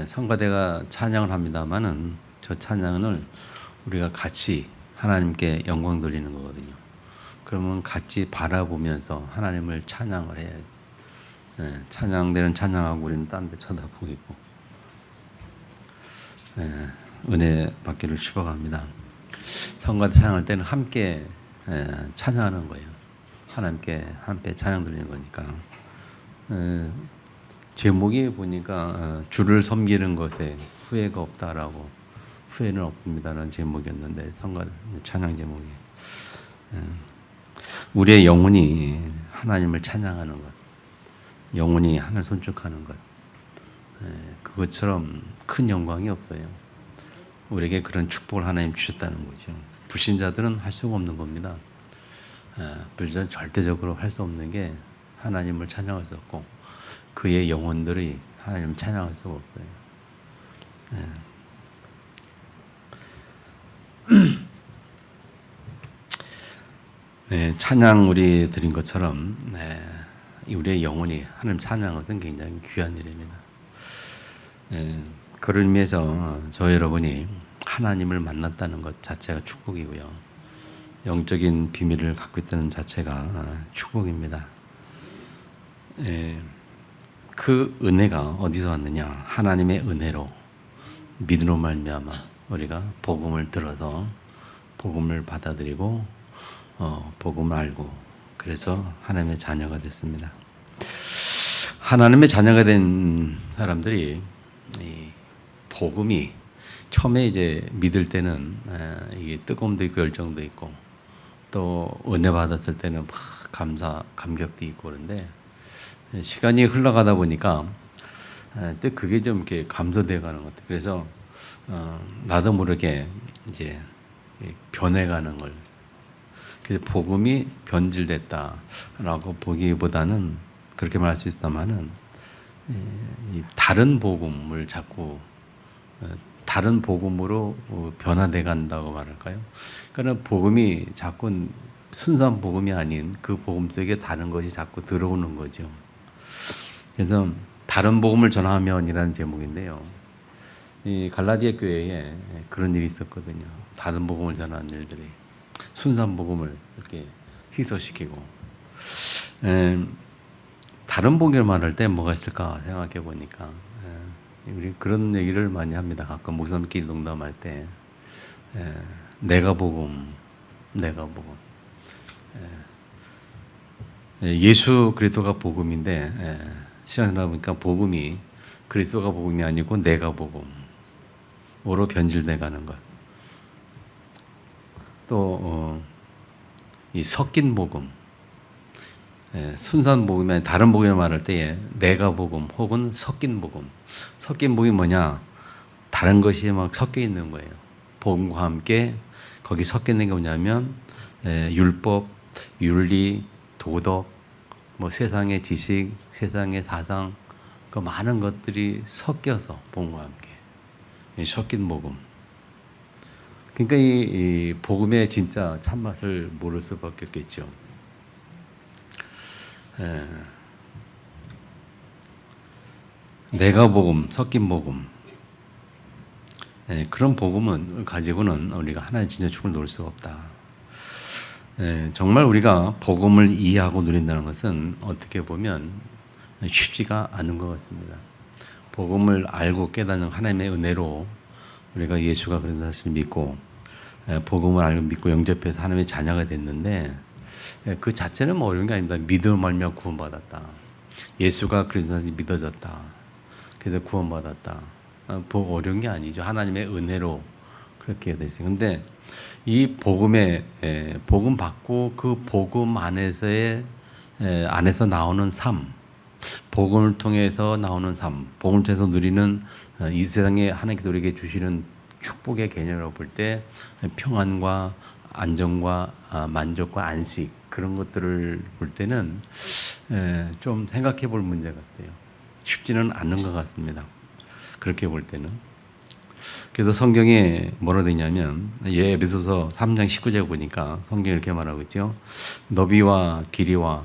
성가대가 찬양을 합니다만은 저 찬양을 우리가 같이 하나님께 영광 돌리는 거거든요. 그러면 같이 바라보면서 하나님을 찬양을 해야 찬양대는 찬양하고 우리는 딴 데 쳐다보고 있고 은혜 받기를 축복합니다. 성가대 찬양할 때는 함께 찬양하는 거예요. 하나님께 함께 찬양 드리는 거니까. 제목이 보니까 주를 섬기는 것에 후회가 없다라고, 후회는 없습니다라는 제목이었는데 성가 찬양 제목이 우리의 영혼이 하나님을 찬양하는 것, 영혼이 하늘 손축하는 것, 그것처럼 큰 영광이 없어요. 우리에게 그런 축복을 하나님 주셨다는 거죠. 불신자들은 할 수가 없는 겁니다. 불신자는 절대적으로 할 수 없는 게 하나님을 찬양할 수 없고 그의 영혼들이 하나님을 찬양할 수가 없어요. 찬양 우리 드린 것처럼 우리의 영혼이 하나님 찬양하는 것은 굉장히 귀한 일입니다. 그런 의미에서 저 여러분이 하나님을 만났다는 것 자체가 축복이고요. 영적인 비밀을 갖고 있다는 자체가 축복입니다. 그 은혜가 어디서 왔느냐? 하나님의 은혜로 믿음으로 말미암아 우리가 복음을 들어서 복음을 받아들이고 복음을 알고 그래서 하나님의 자녀가 됐습니다. 하나님의 자녀가 된 사람들이 이 복음이 처음에 이제 믿을 때는 이게 뜨거움도 있고 열정도 있고 또 은혜 받았을 때는 막 감격도 있고 그런데 시간이 흘러가다 보니까 또 그게 좀 이렇게 감소돼 가는 것 같아요. 그래서 나도 모르게 이제 변해가는 걸. 그래서 복음이 변질됐다라고 보기보다는 그렇게 말할 수 있다마는 다른 복음을 자꾸 다른 복음으로 변화돼 간다고 말할까요? 그러니까 복음이 자꾸 순수한 복음이 아닌 그 복음 속에 다른 것이 자꾸 들어오는 거죠. 그래서 다른 복음을 전하면이라는 제목인데요. 이 갈라디아 교회에 그런 일이 있었거든요. 다른 복음을 전하는 일들이 순수한 복음을 이렇게 희소시키고 다른 복음을 말할 때 뭐가 있을까 생각해 보니까 우리 그런 얘기를 많이 합니다. 가끔 목사님끼리 농담할 때 내가 복음. 예수 그리스도가 복음인데 시간을 보니까 복음이 그리스도가 복음이 아니고 내가 복음으로 변질돼 가는 것. 또 이 섞인 복음, 순수한 복음이 아닌 다른 복음을 말할 때에 내가 복음 혹은 섞인 복음. 섞인 복음이 뭐냐? 다른 것이 막 섞여 있는 거예요. 복음과 함께 거기 섞여 있는 게 뭐냐면 율법, 윤리, 도덕, 뭐 세상의 지식, 세상의 사상, 그 많은 것들이 섞여서 복음과 함께 섞인 복음. 그러니까 이 복음의 진짜 참맛을 모를 수밖에 없겠죠. 내가 복음, 섞인 복음. 그런 복음은 가지고는 우리가 하나님의 진짜 축복을 누릴 수가 없다. 정말 우리가 복음을 이해하고 누린다는 것은 어떻게 보면 쉽지가 않은 것 같습니다. 복음을 알고 깨닫는 하나님의 은혜로 우리가 예수가 그런 사실을 믿고 복음을 알고 믿고 영접해서 하나님의 자녀가 됐는데 그 자체는 뭐 어려운 게 아닙니다. 믿음을 말미암아 구원받았다. 예수가 그런 사실이 믿어졌다. 그래서 구원받았다. 어려운 게 아니죠. 하나님의 은혜로 그렇게 됐어요. 근데 이 복음에 복음 받고 그 복음 안에서 나오는 삶, 복음을 통해서 나오는 삶, 복음을 통해서 누리는 이 세상에 하나님께서 우리에게 주시는 축복의 개념으로 볼 때 평안과 안정과 만족과 안식 그런 것들을 볼 때는 좀 생각해 볼 문제 같아요. 쉽지는 않은 것 같습니다. 그렇게 볼 때는. 그래서 성경에 뭐라 되어 있냐면 에베소서 3장 19절 보니까 성경이 이렇게 말하고 있죠. 너비와 길이와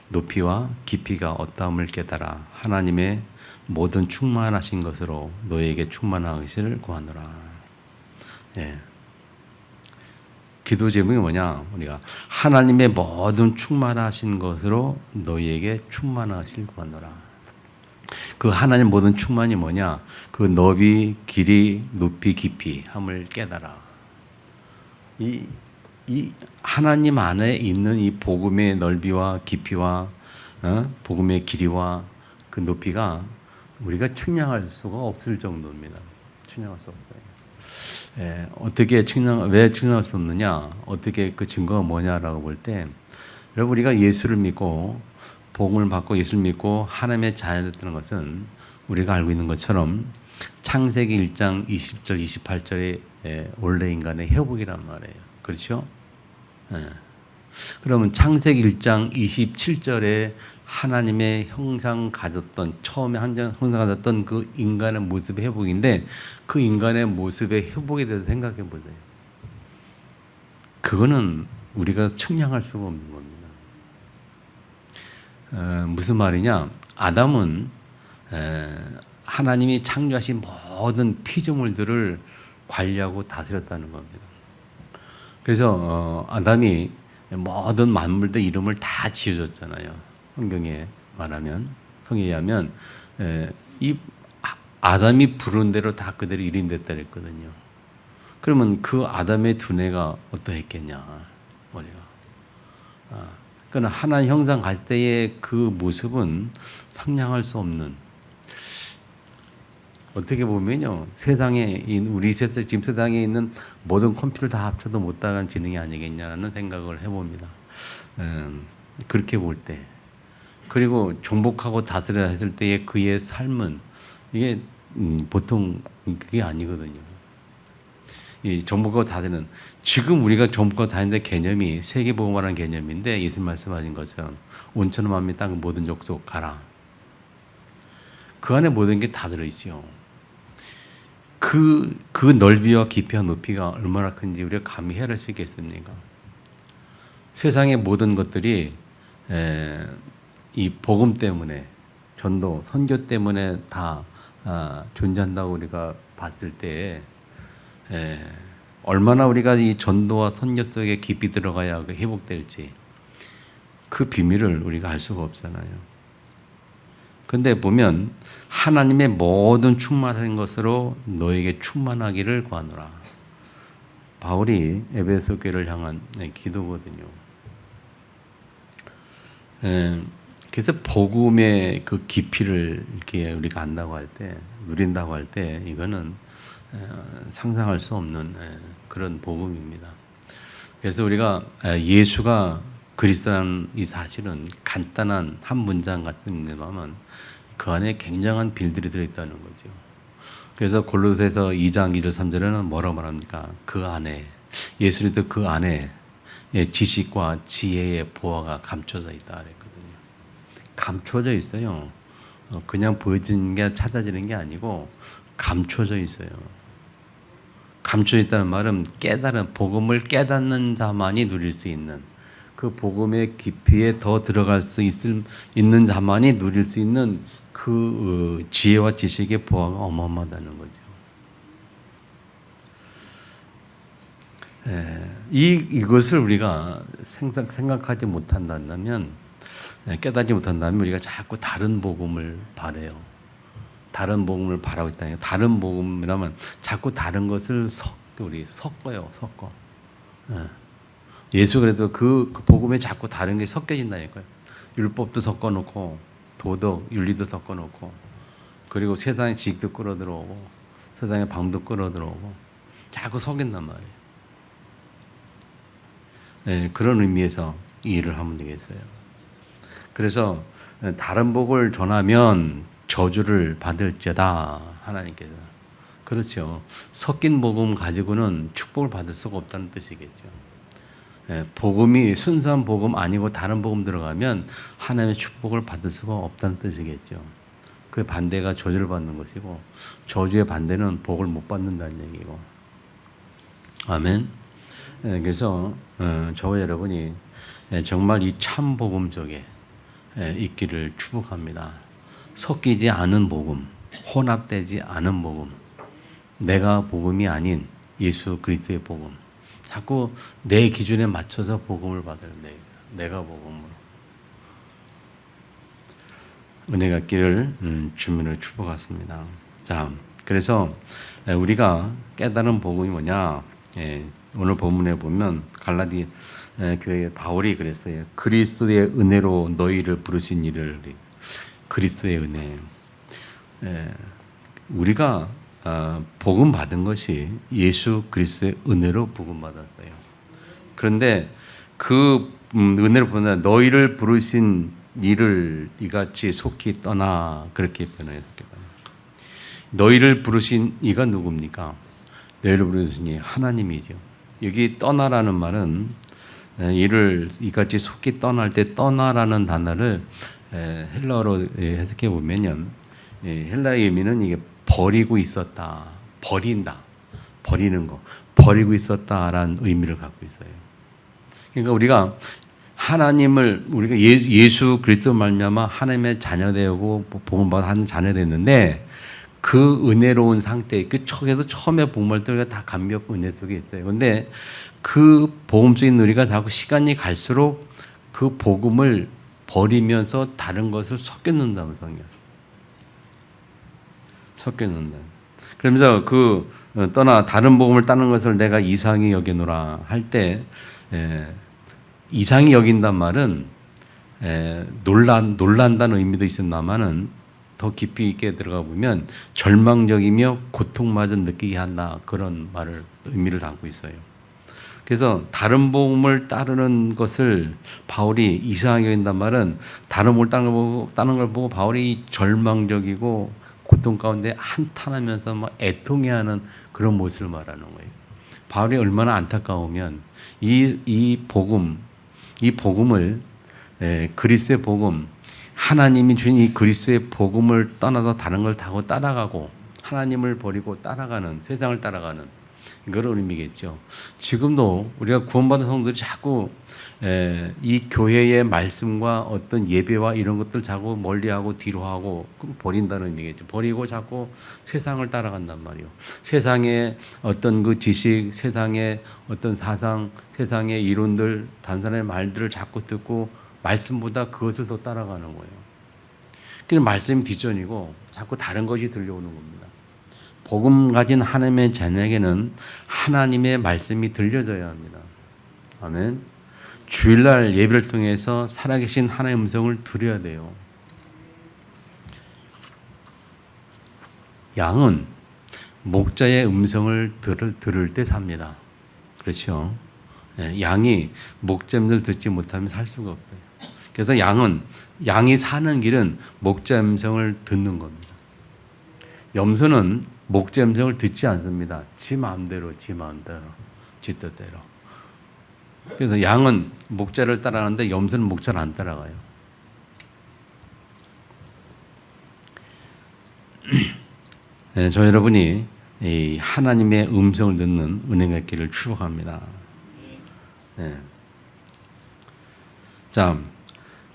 높이와 깊이가 어떠함을 깨달아 하나님의 모든 충만하신 것으로 너에게 충만하시를 구하노라. 예. 기도 제목이 뭐냐? 우리가 하나님의 모든 충만하신 것으로 너희에게 충만하실 구하노라. 그 하나님 모든 충만이 뭐냐? 그 너비, 길이, 높이, 깊이 함을 깨달아. 이 하나님 안에 있는 이 복음의 넓이와 깊이와 복음의 길이와 그 높이가 우리가 측량할 수가 없을 정도입니다. 측량할 수 없어요. 예, 왜 측량할 수 없느냐? 어떻게 그 증거가 뭐냐라고 볼 때, 여러분 우리가 예수를 믿고 복음을 받고 예수를 믿고 하나님의 자녀됐다는 것은 우리가 알고 있는 것처럼 창세기 1장 20절 28절에 원래 인간의 회복이란 말이에요. 그렇죠? 예. 그러면 창세기 1장 27절에 하나님의 형상 가졌던 처음에 형상 가졌던 그 인간의 모습의 회복인데 그 인간의 모습의 회복에 대해서 생각해 보세요. 그거는 우리가 측량할 수가 없는 겁니다. 무슨 말이냐? 아담은 하나님이 창조하신 모든 피조물들을 관리하고 다스렸다는 겁니다. 그래서 아담이 모든 만물들 이름을 다 지어줬잖아요. 성경에 말하면, 성경에 의하면 이 아담이 부른 대로 다 그대로 일인됐다 그랬거든요. 그러면 그 아담의 두뇌가 어떠했겠냐, 머리가. 그러나 하나님 형상 갈 때의 그 모습은 상상할 수 없는, 어떻게 보면요, 지금 세상에 있는 모든 컴퓨터를 다 합쳐도 못 따라가는 지능이 아니겠냐라는 생각을 해봅니다. 그렇게 볼 때. 그리고 정복하고 다스려야 했을 때의 그의 삶은 이게 보통 그게 아니거든요. 이 정복하고 다스리는, 지금 우리가 정복하고 다니는 개념이 세계복음화라는 개념인데 예수님 말씀하신 것처럼 온천한 마음이 땅 모든 족속 가라. 그 안에 모든 게 다 들어있죠. 그 넓이와 깊이와 높이가 얼마나 큰지 우리가 감히 헤아릴 수 있겠습니까? 세상의 모든 것들이 이 복음 때문에, 전도, 선교 때문에 다 존재한다고 우리가 봤을 때 얼마나 우리가 이 전도와 선교 속에 깊이 들어가야 회복될지 그 비밀을 우리가 알 수가 없잖아요. 근데 보면 하나님의 모든 충만한 것으로 너에게 충만하기를 구하노라. 바울이 에베소 교회를 향한 기도거든요. 그래서 복음의 그 깊이를 이렇게 우리가 안다고 할 때, 누린다고 할 때 이거는 상상할 수 없는 그런 복음입니다. 그래서 우리가 예수가 그리스도라는 이 사실은 간단한 한 문장 같은데만 그 안에 굉장한 빌들이 들어있다는 거죠. 그래서 골로새서 2장 2절 3절에는 뭐라고 말합니까? 그 안에, 예수님도 그 안에 지식과 지혜의 보화가 감춰져 있다 그랬거든요. 감춰져 있어요. 그냥 보여지는 게 찾아지는 게 아니고 감춰져 있어요. 감춰져 있다는 말은 복음을 깨닫는 자만이 누릴 수 있는, 그 복음의 깊이에 더 들어갈 수 있는 자만이 누릴 수 있는 그 지혜와 지식의 보화가 어마어마하다는 거죠. 이것을 우리가 생각하지 못한다면, 깨닫지 못한다면 우리가 자꾸 다른 복음을 바래요. 다른 복음을 바라고 있다니까. 다른 복음이라면 자꾸 다른 것을 섞어요. 예수 그래도 그 복음에 자꾸 다른 게 섞여진다니까요. 율법도 섞어놓고 도덕, 윤리도 섞어놓고, 그리고 세상의 지식도 끌어들어오고 세상의 방도 끌어들어오고 자꾸 섞인단 말이에요. 그런 의미에서 이 일을 하면 되겠어요. 그래서 다른 복을 전하면 저주를 받을지어다, 하나님께서. 그렇죠. 섞인 복음 가지고는 축복을 받을 수가 없다는 뜻이겠죠. 복음이 순수한 복음 아니고 다른 복음 들어가면 하나님의 축복을 받을 수가 없다는 뜻이겠죠. 그 반대가 저주를 받는 것이고, 저주의 반대는 복을 못 받는다는 얘기고. 아멘. 그래서 저와 여러분이 정말 이 참 복음 속에 있기를 축복합니다. 섞이지 않은 복음, 혼합되지 않은 복음, 내가 복음이 아닌 예수 그리스도의 복음. 자꾸 내 기준에 맞춰서 복음을 받으려 내가 복음으로. 은혜가 있기를 주민을 축복하십니다. 자, 그래서 우리가 깨달은 복음이 뭐냐? 오늘 본문에 보면 갈라디 교회 바울이 그랬어요. 그리스도의 은혜로 너희를 부르신 이를. 그리스도의 은혜. 우리가 복음 받은 것이 예수 그리스도의 은혜로 복음 받았어요. 그런데 그 은혜를 보면 너희를 부르신 이를 이같이 속히 떠나 그렇게 표현했습니다. 너희를 부르신 이가 누굽니까? 너희를 부르신 이 하나님이죠. 여기 떠나라는 말은 이를 이같이 속히 떠날 때 떠나라는 단어를 헬라어로 해석해 보면요, 헬라의 의미는 이게 버리고 있었다, 버린다, 버리는 거, 버리고 있었다라는 의미를 갖고 있어요. 그러니까 우리가 하나님을 우리가 예수 그리스도 말미암아 하나님의 자녀되고 복음받아 하는 자녀됐는데 그 은혜로운 상태, 그 척에서 처음에 복음할 때 우리가 다 감격 은혜 속에 있어요. 그런데 그 복음 속에 우리가 자꾸 시간이 갈수록 그 복음을 버리면서 다른 것을 섞였는다는 성경. 섞였는다. 그러면서 그 떠나 다른 복음을 따는 것을 내가 이상히 여기노라 할 때 이상히 여긴단 말은 놀란다는 의미도 있습니다만은 더 깊이 있게 들어가 보면 절망적이며 고통마저 느끼게 한다 그런 의미를 담고 있어요. 그래서 다른 복음을 따르는 것을 바울이 이상하게 여긴단 말은 다른 복음을 따르는 걸 보고 바울이 절망적이고 고통 가운데 한탄하면서 막 애통해하는 그런 모습을 말하는 거예요. 바울이 얼마나 안타까우면 이 복음을 그리스도의 복음, 하나님이 주신 이 그리스도의 복음을 떠나서 다른 걸 타고 따라가고 하나님을 버리고 따라가는 세상을 따라가는 이걸 의미겠죠. 지금도 우리가 구원받은 성도들이 자꾸 이 교회의 말씀과 어떤 예배와 이런 것들 자꾸 멀리하고 뒤로하고 버린다는 의미겠죠. 버리고 자꾸 세상을 따라간단 말이에요. 세상의 어떤 그 지식, 세상의 어떤 사상, 세상의 이론들, 단순한 말들을 자꾸 듣고 말씀보다 그것을 더 따라가는 거예요. 그래서 말씀이 뒷전이고 자꾸 다른 것이 들려오는 겁니다. 복음 가진 하나님의 자녀에게는 하나님의 말씀이 들려져야 합니다. 아멘. 주일날 예배를 통해서 살아계신 하나님의 음성을 들어야 돼요. 양은 목자의 음성을 들을 때 삽니다. 그렇죠? 양이 목자 음성을 듣지 못하면 살 수가 없어요. 그래서 양이 사는 길은 목자 음성을 듣는 겁니다. 염소는 목자 음성을 듣지 않습니다. 지 마음대로, 지 뜻대로. 그래서 양은 목자를 따라가는데 염소는 목자를 안 따라가요. 저 여러분이 이 하나님의 음성을 듣는 은혜가 있기를 축복합니다. 네. 자,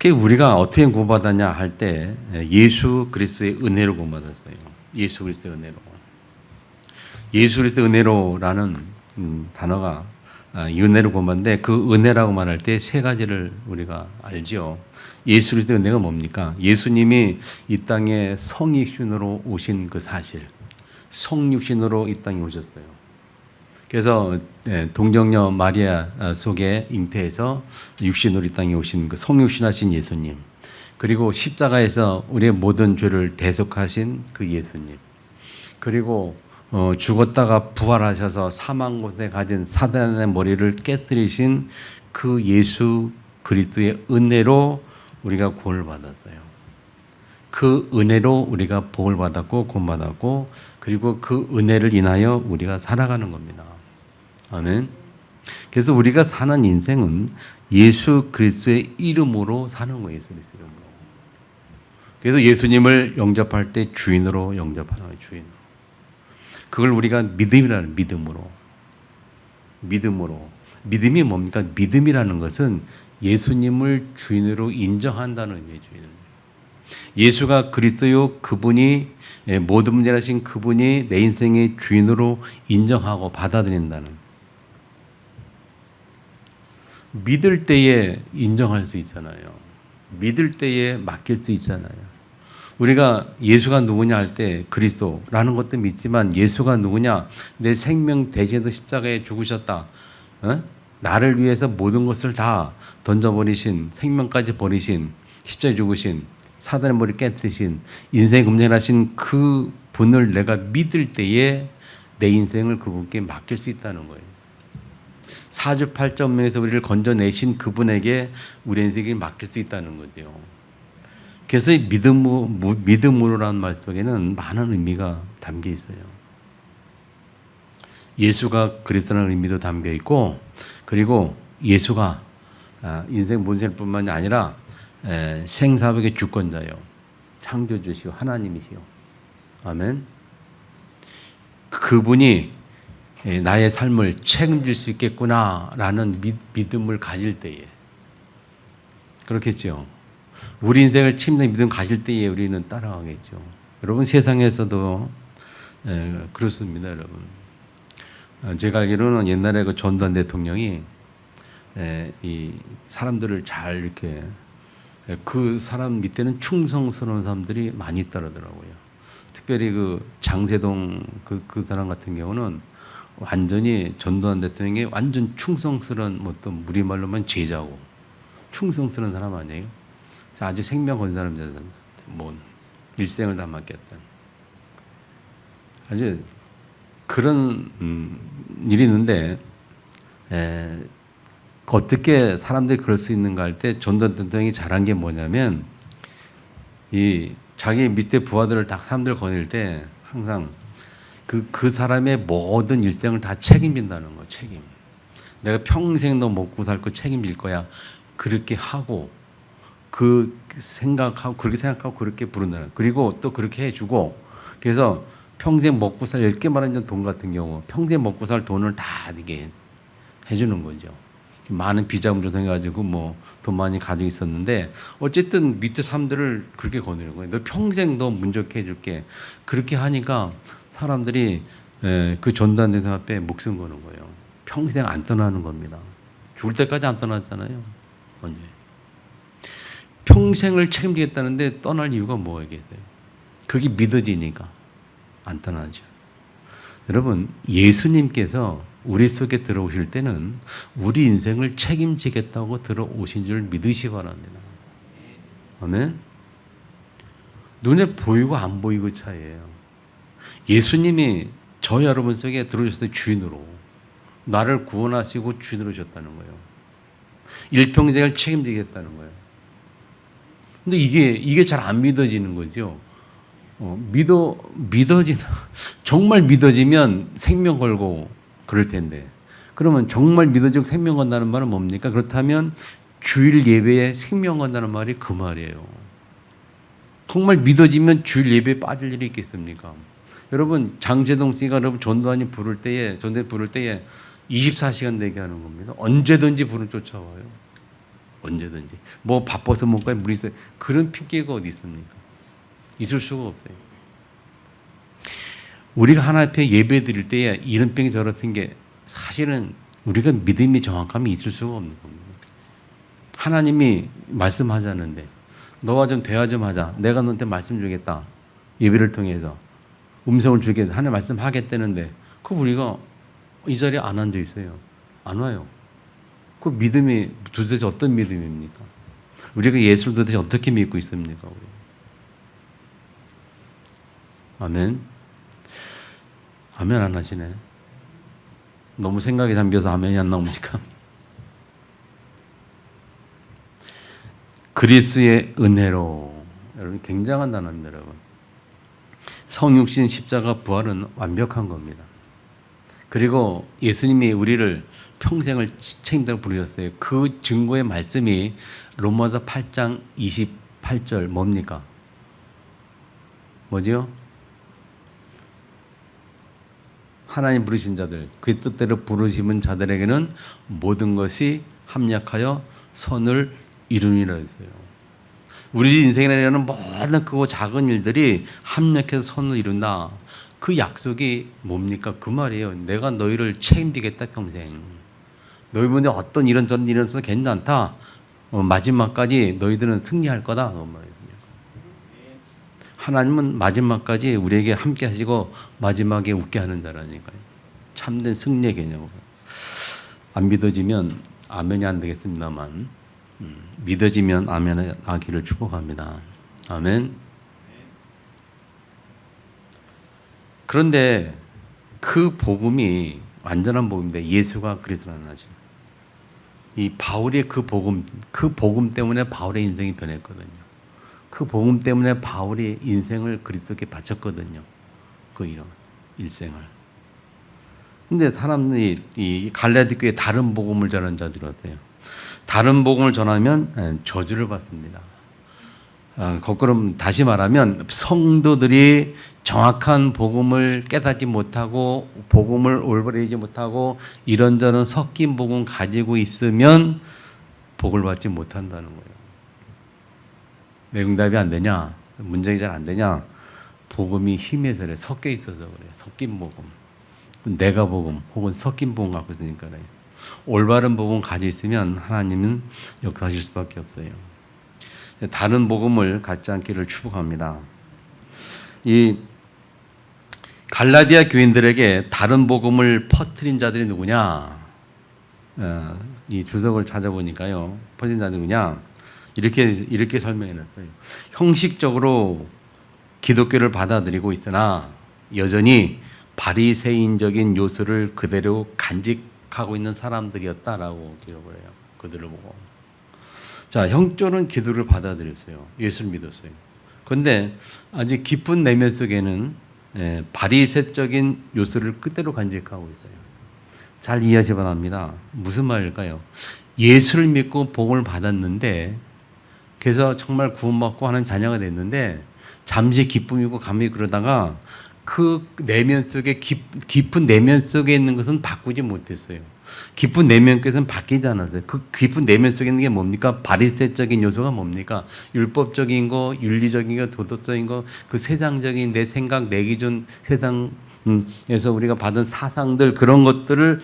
우리가 어떻게 구원받았냐 할 때 예수 그리스도의 은혜로 구원받았어요. 예수 그리스도의 은혜로. 예수 그리스도의 은혜로라는 단어가 이 은혜를 구원받는데 그 은혜라고 말할 때 세 가지를 우리가 알죠. 예수 그리스도의 은혜가 뭡니까? 예수님이 이 땅에 성육신으로 오신 그 사실. 성육신으로 이 땅에 오셨어요. 그래서 동정녀 마리아 속에 잉태해서 육신으로 이 땅에 오신 그 성육신하신 예수님. 그리고 십자가에서 우리의 모든 죄를 대속하신 그 예수님. 그리고 죽었다가 부활하셔서 사망 곳에 가진 사단의 머리를 깨뜨리신 그 예수 그리스도의 은혜로 우리가 구원을 받았어요. 그 은혜로 우리가 복을 받았고 구원받았고 그리고 그 은혜를 인하여 우리가 살아가는 겁니다. 아멘. 그래서 우리가 사는 인생은 예수 그리스도의 이름으로 사는 거예요. 예수 그리스도의 이름으로. 그래서 예수님을 영접할 때 주인으로 영접하는 거예요. 주인으로. 그걸 우리가 믿음이라는 믿음으로. 믿음이 뭡니까? 믿음이라는 것은 예수님을 주인으로 인정한다는 의미의 주인을. 예수가 그리스도요, 그분이 모든 문제를 하신 그분이 내 인생의 주인으로 인정하고 받아들인다는, 믿을 때에 인정할 수 있잖아요. 믿을 때에 맡길 수 있잖아요. 우리가 예수가 누구냐 할 때 그리스도라는 것도 믿지만, 예수가 누구냐, 내 생명 대신해서 십자가에 죽으셨다, 나를 위해서 모든 것을 다 던져버리신, 생명까지 버리신, 십자가에 죽으신, 사단의 머리 깨뜨리신, 인생 금전하신 그 분을 내가 믿을 때에 내 인생을 그분께 맡길 수 있다는 거예요. 사주팔자운명에서 우리를 건져내신 그분에게 우리 인생을 맡길 수 있다는 거죠. 그래서 이 믿음으로라는 말 속에는 많은 의미가 담겨 있어요. 예수가 그리스도라는 의미도 담겨 있고, 그리고 예수가 인생 모든 뿐만이 아니라 생사백의 주권자요, 창조주시오, 하나님이시오. 아멘. 그분이 나의 삶을 책임질 수 있겠구나라는 믿음을 가질 때에, 그렇겠죠. 우리 인생을 책임지는 믿음 가질 때에 우리는 따라가겠죠. 여러분, 세상에서도 그렇습니다, 여러분. 제가 알기로는 옛날에 그 전두환 대통령이 이 사람들을 잘 이렇게, 그 사람 밑에는 충성스러운 사람들이 많이 있더라고요. 특별히 그 장세동 그 사람 같은 경우는 완전히 전두환 대통령의 완전 충성스러운, 뭐 또 우리말로만 제자고 충성스러운 사람 아니에요? 아주 생명 건 사람들, 뭐 일생을 다 맡겼던 아주 그런 일이 있는데, 어떻게 사람들이 그럴 수 있는가 할 때 전두환 대통령이 잘한 게 뭐냐면, 이 자기 밑에 부하들을 다 사람들 거닐 때 항상 그 사람의 모든 일생을 다 책임진다는 거, 책임. 내가 평생 너 먹고 살 거 책임질 거야. 그렇게 하고, 그렇게 생각하고 그렇게 부른다는 거. 그리고 또 그렇게 해주고, 그래서 평생 먹고 살 10개만 원 돈 같은 경우 평생 먹고 살 돈을 다 이게 해주는 거죠. 많은 비자금 조성해가지고 뭐 돈 많이 가지고 있었는데, 어쨌든 밑에 사람들을 그렇게 거느리는 거예요. 너 평생 너 문 좋게 해줄게. 그렇게 하니까 사람들이 그 전두환 대통령 앞에 목숨 거는 거예요. 평생 안 떠나는 겁니다. 죽을 때까지 안 떠났잖아요. 언제? 평생을 책임지겠다는데 떠날 이유가 뭐겠어요? 그게 믿어지니까 안 떠나죠. 여러분, 예수님께서 우리 속에 들어오실 때는 우리 인생을 책임지겠다고 들어오신 줄 믿으시기 바랍니다. 아멘? 눈에 보이고 안 보이고 차이예요. 예수님이 저 여러분 속에 들어오셨어요. 주인으로. 나를 구원하시고 주인으로 오셨다는 거예요. 일평생을 책임지겠다는 거예요. 근데 이게 잘 안 믿어지는 거죠. 정말 믿어지면 생명 걸고 그럴 텐데, 그러면 정말 믿어지고 생명 건다는 말은 뭡니까? 그렇다면 주일 예배에 생명 건다는 말이 그 말이에요. 정말 믿어지면 주일 예배에 빠질 일이 있겠습니까? 여러분, 장제동 씨가 여러분 전두환이 부를 때에 24시간 내게 하는 겁니다. 언제든지 부른 쫓아와요. 언제든지. 뭐 바빠서 못 가요. 물이 있어요. 그런 핑계가 어디 있습니까? 있을 수가 없어요. 우리가 하나님 앞에 예배 드릴 때에 이런 핑계 저런 핑계, 사실은 우리가 믿음이 정확함이 있을 수가 없는 겁니다. 하나님이 말씀하자는데 너와 좀 대화 좀 하자. 내가 너한테 말씀 주겠다. 예배를 통해서 음성을 주겠다. 하나님 말씀하겠다는데 그 우리가 이 자리에 안 앉아 있어요. 안 와요. 그 믿음이 도대체 어떤 믿음입니까? 우리가 예수를 도대체 어떻게 믿고 있습니까? 우리? 아멘. 아멘 안 하시네. 너무 생각에 잠겨서 아멘이 안 나옵니까? 그리스도의 은혜로. 여러분, 굉장한 단어입니다, 여러분. 성육신 십자가 부활은 완벽한 겁니다. 그리고 예수님이 우리를 평생을 책임자로 부르셨어요. 그 증거의 말씀이 로마서 8장 28절 뭡니까? 뭐지요? 하나님 부르신 자들, 그의 뜻대로 부르심은 자들에게는 모든 것이 합력하여 선을 이루니라 했어요. 우리 인생에는 모든 크고 작은 일들이 합력해서 선을 이룬다. 그 약속이 뭡니까? 그 말이에요. 내가 너희를 책임지겠다 평생. 너희분이 어떤 이런저런 일어서 괜찮다. 마지막까지 너희들은 승리할 거다. 그 말이에요. 하나님은 마지막까지 우리에게 함께 하시고 마지막에 웃게 하는 자라니까요. 참된 승리의 개념으로. 안 믿어지면 아멘이 안 되겠습니다만 믿어지면 아멘 하기를 축복합니다. 아멘. 그런데 그 복음이 완전한 복음인데 예수가 그리스도라는 하죠. 이 바울의 그 복음 때문에 바울의 인생이 변했거든요. 그 복음 때문에 바울이 인생을 그리스도께 바쳤거든요. 그 일생을. 근데 사람들이 이 갈라디 교회 다른 복음을 전하는 자들이 어때요? 다른 복음을 전하면 저주를 받습니다. 거꾸로 다시 말하면 성도들이 정확한 복음을 깨닫지 못하고 복음을 올바르게 하지 못하고 이런저런 섞인 복음 가지고 있으면 복을 받지 못한다는 거예요. 왜 응답이 안 되냐? 문제가 잘 안 되냐? 복음이 심해서 그래. 섞여 있어서 그래. 섞인 복음. 내가 복음 혹은 섞인 복음 갖고 있으니까 그래요. 올바른 복음 가지고 있으면 하나님은 역사하실 수밖에 없어요. 다른 복음을 갖지 않기를 축복합니다. 이 갈라디아 교인들에게 다른 복음을 퍼뜨린 자들이 누구냐? 이 주석을 찾아보니까요. 퍼뜨린 자들이 누구냐? 이렇게 설명해놨어요. 형식적으로 기독교를 받아들이고 있으나 여전히 바리새인적인 요소를 그대로 간직하고 있는 사람들이었다라고 기록을 해요. 그들을 보고. 자, 형적으로는 기도를 받아들였어요. 예수를 믿었어요. 그런데 아직 깊은 내면 속에는 바리새적인 요소를 그대로 간직하고 있어요. 잘 이해하시 바랍니다. 무슨 말일까요? 예수를 믿고 복을 받았는데 그래서 정말 구원받고 하나님 자녀가 됐는데 잠시 기쁨이고 감이 그러다가 그 내면 속에 깊은 내면 속에 있는 것은 바꾸지 못했어요. 깊은 내면께서는 바뀌지 않았어요. 그 깊은 내면 속에 있는 게 뭡니까? 바리새적인 요소가 뭡니까? 율법적인 거, 윤리적인 거, 도덕적인 거, 그 세상적인 내 생각, 내 기준, 세상에서 우리가 받은 사상들 그런 것들을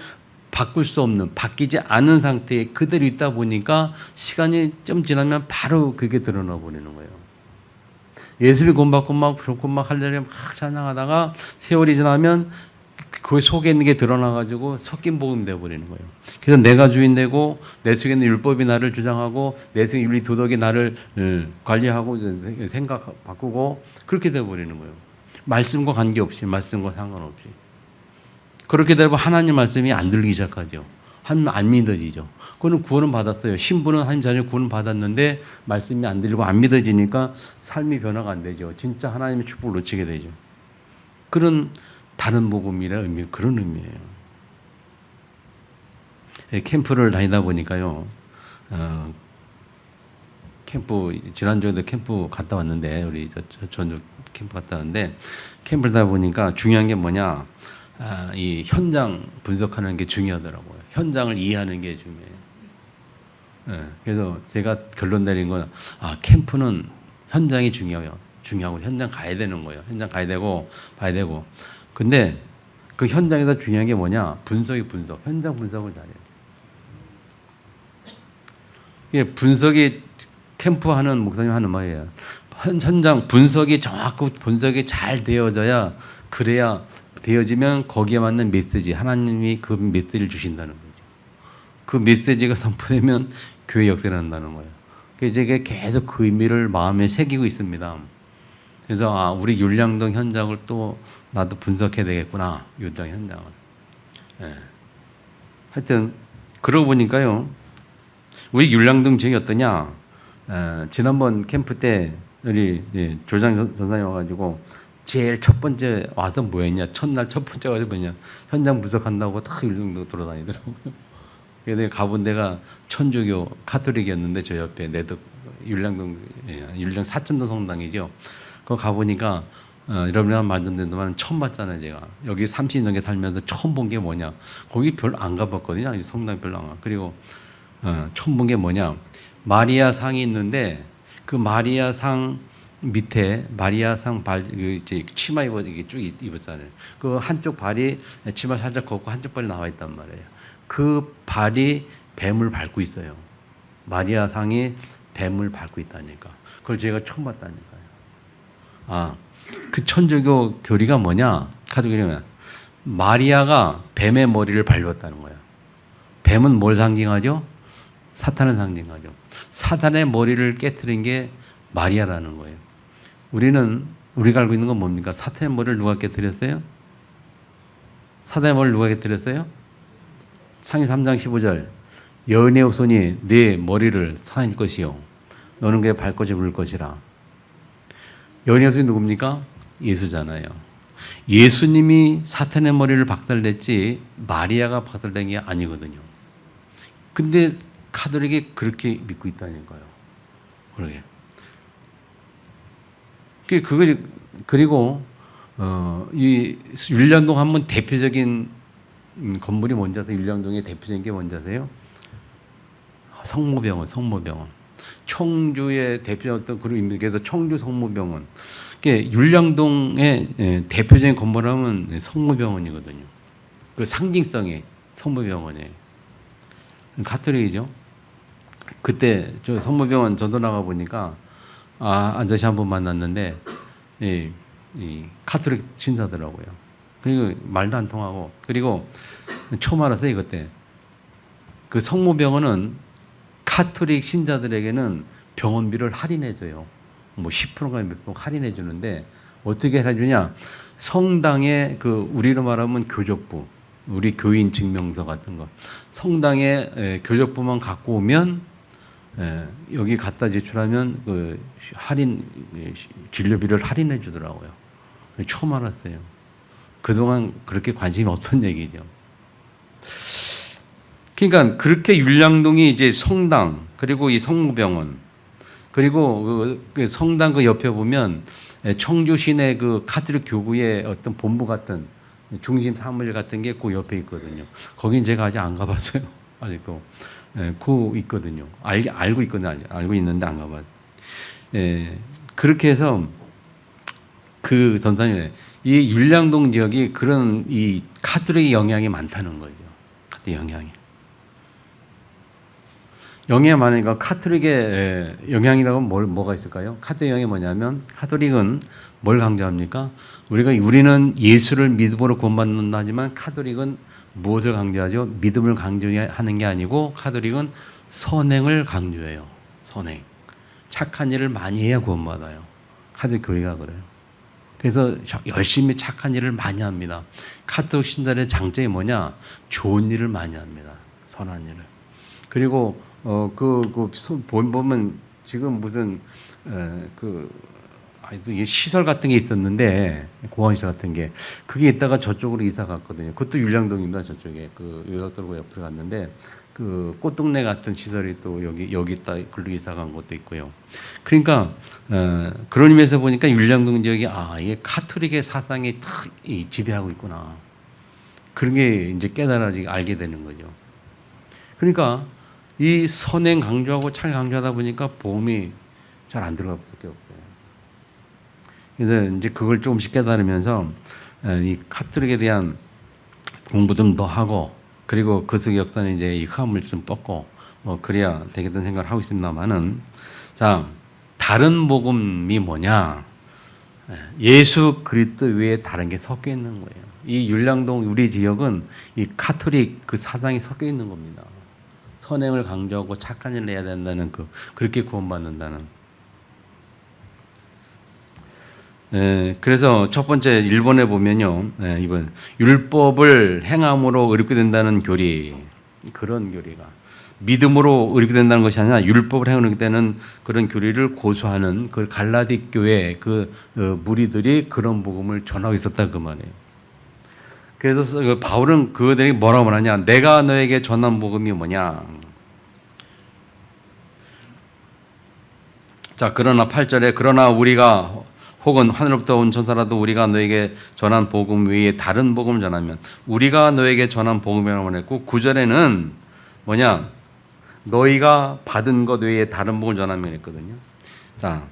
바꿀 수 없는, 바뀌지 않은 상태에 그대로 있다 보니까 시간이 좀 지나면 바로 그게 드러나 버리는 거예요. 예수를 구원받고 막 할렐루야 막 찬양하다가 세월이 지나면 그 속에 있는 게 드러나가지고 섞인 복음이 되어버리는 거예요. 그래서 내가 주인 되고 내 속에 있는 율법이 나를 주장하고 내 속에 윤리 도덕이 나를 관리하고 생각 바꾸고 그렇게 되어버리는 거예요. 말씀과 관계없이 말씀과 상관없이. 그렇게 되면 하나님 말씀이 안 들리기 시작하죠. 안 믿어지죠. 그거는 구원은 받았어요. 신부는 하나님 자녀 구원을 받았는데 말씀이 안 들리고 안 믿어지니까 삶이 변화가 안 되죠. 진짜 하나님의 축복을 놓치게 되죠. 그런 다른 복음이라 그런 의미예요. 캠프를 다니다 보니까요. 캠프 지난주에도 캠프 갔다 왔는데 우리 전주 캠프 갔다 왔는데 캠프를 다니다 보니까 중요한 게 뭐냐? 이 현장 분석하는 게 중요하더라고요. 현장을 이해하는 게 중요해요. 그래서 제가 결론 내린 건 캠프는 현장이 중요하고 현장 가야 되는 거예요. 현장 가야 되고 봐야 되고. 근데 그 현장에서 중요한 게 뭐냐? 현장 분석을 잘해요. 이게 분석이 캠프하는 목사님 하는 말이에요. 현장 분석이 정확하고 분석이 잘 되어져야 되어지면 거기에 맞는 메시지, 하나님이 그 메시지를 주신다는 거죠. 그 메시지가 선포되면 교회 역사를 한다는 거예요. 그래서 이제 계속 그 의미를 마음에 새기고 있습니다. 그래서 우리 율량동 현장을 또 나도 분석해야 되겠구나. 율량 현장을. 하여튼 그러고 보니까요. 우리 율량동 지역이 어떠냐. 지난번 캠프 때 우리 조장 전사님 와가지고 제일 첫 번째 와서 뭐 했냐. 첫날 첫 번째 와서 뭐냐. 현장 분석한다고 다 율량동 돌아다니더라고요. 그래서 내가 가본 데가 천주교 카톨릭이었는데 저 옆에 율량 사천도 성당이죠. 그거 가보니까 여러분이 말씀드린 처음 봤잖아요. 제가 여기 30년 넘게 살면서 처음 본 게 뭐냐. 거기 별로 안 가봤거든요. 성당 별로 안 가. 그리고 처음 본 게 뭐냐. 마리아 상이 있는데 그 마리아상 밑에 마리아상 이제 치마 이게 쭉 입었잖아요. 그 한쪽 발이 치마 살짝 걷고 한쪽 발이 나와 있단 말이에요. 그 발이 뱀을 밟고 있어요. 마리아상이 뱀을 밟고 있다니까. 그걸 제가 처음 봤다니까요. 아, 그 천주교 교리가 뭐냐? 카톨릭은 마리아가 뱀의 머리를 밟았다는 거예요. 뱀은 뭘 상징하죠? 사탄을 상징하죠. 사탄의 머리를 깨트린 게 마리아라는 거예요. 우리가 알고 있는 건 뭡니까? 사탄의 머리를 누가 깨트렸어요? 사탄의 머리를 누가 깨트렸어요? 창세기 3장 15절. 여인의 후손이 네 머리를 상할 것이요 너는 그의 발것이 물 것이라. 여인의 후손이 누굽니까? 예수잖아요. 예수님이 사탄의 머리를 박살냈지 마리아가 박살낸 게 아니거든요. 근데 카톨릭이 그렇게 믿고 있다니까요. 그러게. 그리고 이 율량동 한번 대표적인 건물이 뭔지 아세요? 율량동의 대표적인 게 뭔지 아세요? 성모병원. 청주의 대표였던 그룹 인물께서 청주 성모병원. 율량동의 대표적인 건물하면 성모병원이거든요. 그 상징성의 성모병원이에요. 카톨릭이죠. 그때 저 성모병원 저도 나가 보니까 아저씨 한 분 만났는데 이 카톨릭 신자더라고요. 그리고 말도 안 통하고 그리고 처음 알았어요. 이것 때 그 성모병원은 카톨릭 신자들에게는 병원비를 할인해줘요. 뭐 10%가 몇 번 할인해주는데 어떻게 해주냐? 성당에 그 우리로 말하면 교적부, 우리 교인 증명서 같은 거, 성당에 교적부만 갖고 오면 여기 갖다 제출하면 그 할인 진료비를 할인해 주더라고요. 처음 알았어요. 그동안 그렇게 관심이 없던 얘기죠. 그러니까 그렇게 율량동이 이제 성당 그리고 이 성모병원 그리고 그 성당 그 옆에 보면 청주 시내 그 카톨릭 교구의 어떤 본부 같은 중심 사무실 같은 게 그 옆에 있거든요. 거긴 제가 아직 안 가봤어요. 아직도. 그 있거든요. 알고 있거든요. 알고 있는데 안 가봤어요. 그렇게 해서 그 전단에 이 율량동 지역이 그런 이 카톨릭의 영향이 많다는 거죠. 카톨릭 영향이 많으니까 카톨릭의 영향이라고 뭐가 있을까요? 카톨릭 영향이 뭐냐면 카톨릭은 뭘 강조합니까? 우리는 예수를 믿음으로 구원받는다 하지만 카톨릭은 무엇을 강조하죠? 믿음을 강조하는 게 아니고 카톨릭은 선행을 강조해요. 선행. 착한 일을 많이 해야 구원받아요. 카톨릭 교리가 그래요. 그래서 열심히 착한 일을 많이 합니다. 카톨릭 신자의 장점이 뭐냐? 좋은 일을 많이 합니다. 선한 일을. 그리고 보면 지금 무슨 시설 같은 게 있었는데 공원시설 같은 게 그게 있다가 저쪽으로 이사 갔거든요. 그것도 율량동입니다. 저쪽에 그 요각도로 옆으로 갔는데 그 꽃동네 같은 시설이 또 여기 있다 글로 이사 간 것도 있고요. 그러니까 그런 의미에서 보니까 율량동 지역이 이게 카톨릭의 사상이 탁 지배하고 있구나. 그런 게 이제 알게 되는 거죠. 그러니까 이 선행 강조하고 잘 강조하다 보니까 보험이 잘 안 들어갈 수밖에 없어요. 그래서 이제 그걸 조금씩 깨달으면서 이 카톨릭에 대한 공부 좀 더 하고 그리고 그 속의 역사는 이제 이 흑암을 좀 뻗고 그래야 되겠다는 생각을 하고 있습니다만은 자 다른 복음이 뭐냐? 예수 그리스도 외에 다른 게 섞여 있는 거예요. 이 율량동 우리 지역은 이 카톨릭 그 사상이 섞여 있는 겁니다. 선행을 강조하고 착한 일을 해야 된다는 그렇게 구원받는다는. 그래서 첫 번째 일본에 보면요, 이번 율법을 행함으로 의롭게 된다는 교리, 그런 교리가 믿음으로 의롭게 된다는 것이 아니라 율법을 행하게 되는 그런 교리를 고수하는 그 갈라디 교회 그 무리들이 그런 복음을 전하고 있었다 그 말이에요. 그래서 바울은 그들이 뭐라고 말하냐? 내가 너에게 전한 복음이 뭐냐? 자, 그러나 8절에 그러나 우리가 혹은 하늘로부터 온 천사라도 우리가 너에게 전한 복음 외에 다른 복음을 전하면 우리가 너에게 전한 복음이라고 말했고 9절에는 뭐냐? 너희가 받은 것 외에 다른 복음을 전하면 했거든요. 자,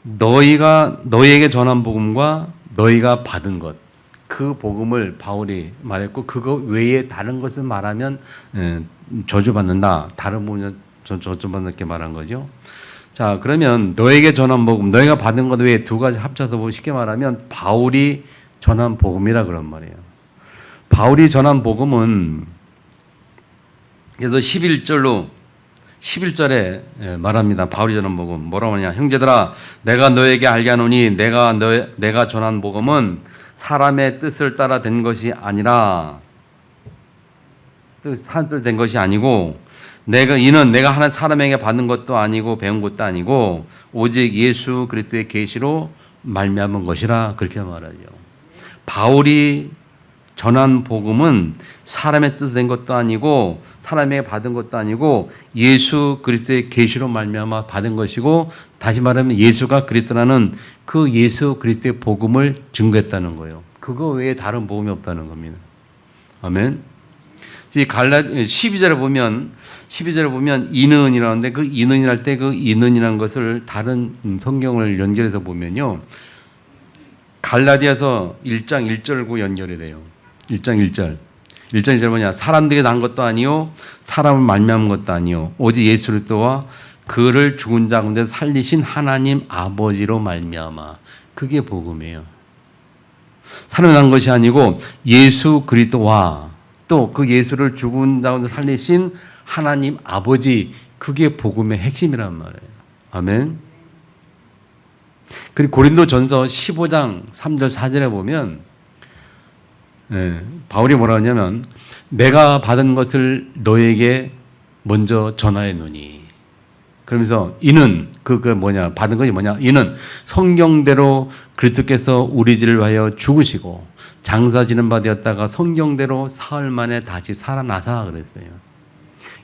너희에게 전한 복음과 너희가 받은 것, 그 복음을 바울이 말했고 그거 외에 다른 것을 말하면 저주받는다. 다른 부분은 저주받는게 말한 거죠. 자, 그러면 너에게 전한 복음, 너희가 받은 것 외에 두 가지 합쳐서 보면 쉽게 말하면 바울이 전한 복음이라 그런 말이에요. 바울이 전한 복음은 그래서 11절에 말합니다. 바울이 전한 복음 뭐라고 하냐? 형제들아, 내가 너에게 알게 하노니 내가 전한 복음은 사람의 뜻을 따라 된 것이 아니라 뜻을 된 것이 아니고 이는 내가 하나 사람에게 받은 것도 아니고 배운 것도 아니고 오직 예수 그리스도의 계시로 말미암은 것이라 그렇게 말하죠. 바울이 전한 복음은 사람의 뜻을 된 것도 아니고 사람에게 받은 것도 아니고 예수 그리스도의 계시로 말미암아 받은 것이고, 다시 말하면 예수가 그리스도라는 그 예수 그리스도의 복음을 증거했다는 거예요. 그거 외에 다른 복음이 없다는 겁니다. 아멘. 12절에 보면 이는이라는데 그 이는이랄 때 그 이는이라는 것을 다른 성경을 연결해서 보면요. 갈라디아서 1장 1절과 연결이 돼요. 1장 1절. 1장 1절 뭐냐? 사람들에게 난 것도 아니요 사람을 말미암은 것도 아니요 오직 예수 그리스도와 그를 죽은 자 가운데 살리신 하나님 아버지로 말미암아. 그게 복음이에요. 사람이 난 것이 아니고 예수 그리스도와 또 그 예수를 죽은 자 가운데 살리신 하나님 아버지, 그게 복음의 핵심이란 말이에요. 아멘. 그리고 고린도전서 15장 3절 4절에 보면 바울이 뭐라 하냐면 내가 받은 것을 너에게 먼저 전하였노니, 그러면서 이는 받은 것이 뭐냐? 이는 성경대로 그리스도께서 우리 죄를 위하여 죽으시고 장사지는 바 되었다가 성경대로 사흘 만에 다시 살아나사 그랬어요.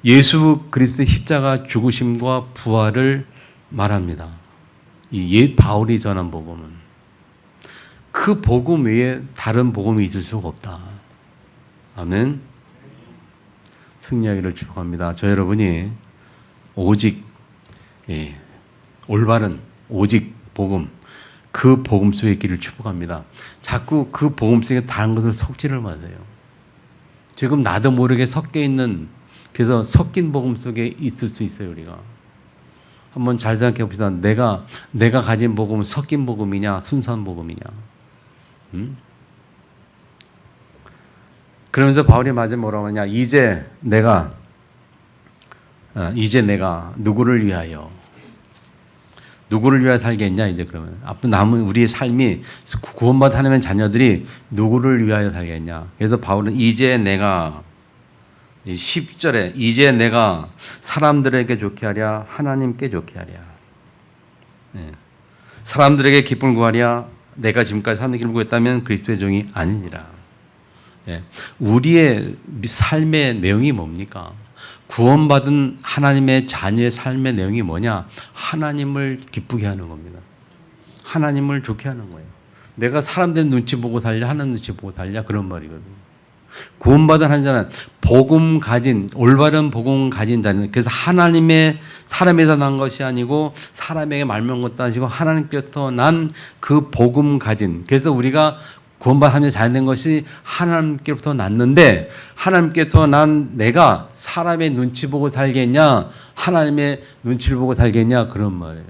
예수 그리스도의 십자가 죽으심과 부활을 말합니다. 바울이 전한 복음은 그 복음 외에 다른 복음이 있을 수가 없다. 아멘. 승리하기를 축복합니다. 저 여러분이 오직 올바른 오직 복음, 그 복음 속에 있기를 축복합니다. 자꾸 그 복음 속에 다른 것을 섞지를 마세요. 지금 나도 모르게 섞여 있는, 그래서 섞인 복음 속에 있을 수 있어요. 우리가 한번 잘 생각해 봅시다. 내가 가진 복음은 섞인 복음이냐 순수한 복음이냐. 그러면서 바울이 마지막에 뭐라고 하냐? 이제 내가 누구를 위하여 살겠냐? 이제 그러면 앞으로 남은 우리의 삶이 구원받은 하나님의 자녀들이 누구를 위하여 살겠냐? 그래서 바울은 이제 내가 10절에 이제 내가 사람들에게 좋게 하랴 하나님께 좋게 하랴. 사람들에게 기쁨을 구하랴 내가 지금까지 사는 길을 구했다면 그리스도의 종이 아니니라. 우리의 삶의 내용이 뭡니까? 구원받은 하나님의 자녀의 삶의 내용이 뭐냐? 하나님을 기쁘게 하는 겁니다. 하나님을 좋게 하는 거예요. 내가 사람들 눈치 보고 살냐 하나님 눈치 보고 살냐 그런 말이거든요. 구원받은 한 자는 올바른 복음 가진 자는, 그래서 하나님의 사람에서 난 것이 아니고 사람에게 말면 것도 아니고 하나님께서 난 그 복음 가진, 그래서 우리가 구원받으면 잘된 것이 하나님께로부터 났는데, 하나님께서 난 내가 사람의 눈치 보고 살겠냐 하나님의 눈치를 보고 살겠냐 그런 말이에요.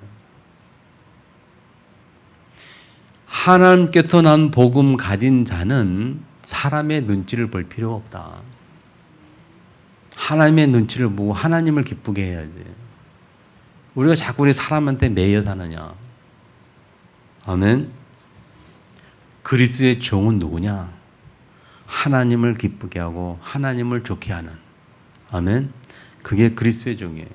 하나님께서 난 복음 가진 자는 사람의 눈치를 볼 필요가 없다. 하나님의 눈치를 보고 하나님을 기쁘게 해야지. 우리가 자꾸 우리 사람한테 매여 사느냐. 아멘. 그리스도의 종은 누구냐? 하나님을 기쁘게 하고 하나님을 좋게 하는. 아멘. 그게 그리스도의 종이에요.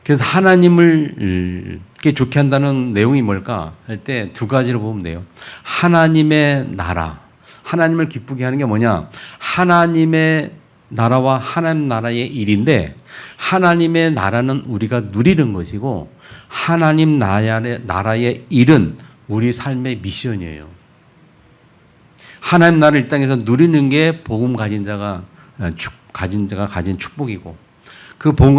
그래서 하나님을 좋게 한다는 내용이 뭘까 할 때 두 가지로 보면 돼요. 하나님의 나라, 하나님을 기쁘게 하는 게 뭐냐? 하나님의 나라와 하나님 나라의 일인데, 하나님의 나라는 우리가 누리는 것이고 하나님 나라의 일은 우리 삶의 미션이에요. 하나님 나라를 이 땅에서 누리는 게 복음 가진 자가 가진 축복이고, 그 복음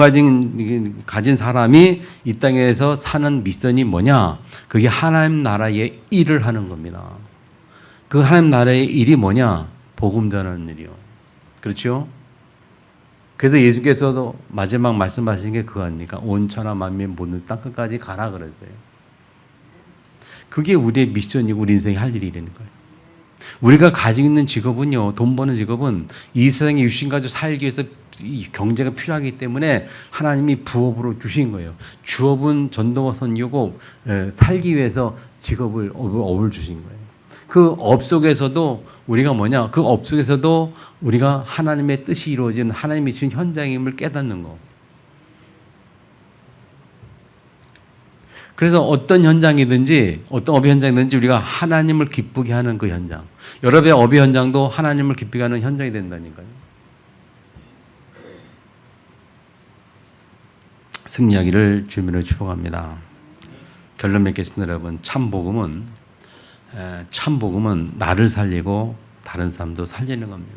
가진 사람이 이 땅에서 사는 미션이 뭐냐? 그게 하나님 나라의 일을 하는 겁니다. 그 하나님 나라의 일이 뭐냐? 복음 전하는 일이요. 그렇죠? 그래서 예수께서도 마지막 말씀하신 게 그거 아닙니까? 온 천하 만민 모든 땅 끝까지 가라 그랬어요. 그게 우리의 미션이고 우리 인생이 할 일이라는 거예요. 우리가 가지고 있는 직업은요, 돈 버는 직업은 이 세상에 유신 가지고 살기 위해서 이 경제가 필요하기 때문에 하나님이 부업으로 주신 거예요. 주업은 전도와 선교고 살기 위해서 직업을 업을 주신 거예요. 그 업 속에서도 우리가 뭐냐? 그 업 속에서도 우리가 하나님의 뜻이 이루어진 하나님이 주신 현장임을 깨닫는 거. 그래서 어떤 현장이든지 어떤 업의 현장이든지 우리가 하나님을 기쁘게 하는 그 현장. 여러분의 업의 현장도 하나님을 기쁘게 하는 현장이 된다니까요. 승리하기를 주님으로 축복합니다. 결론 맺겠습니다, 여러분. 참복음은 나를 살리고 다른 사람도 살리는 겁니다.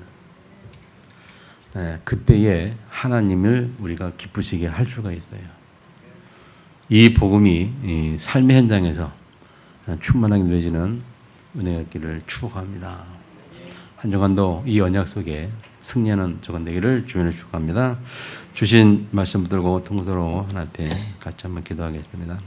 그때에 하나님을 우리가 기쁘시게 할 수가 있어요. 이 복음이 이 삶의 현장에서 충만하게 누려지는 은혜가 있기를 축복합니다. 한 주간도 이 언약 속에 승리하는 주간 되기를 주님으로 축복합니다. 주신 말씀 붙들고 통서로 하나 앞에 같이 한번 기도하겠습니다.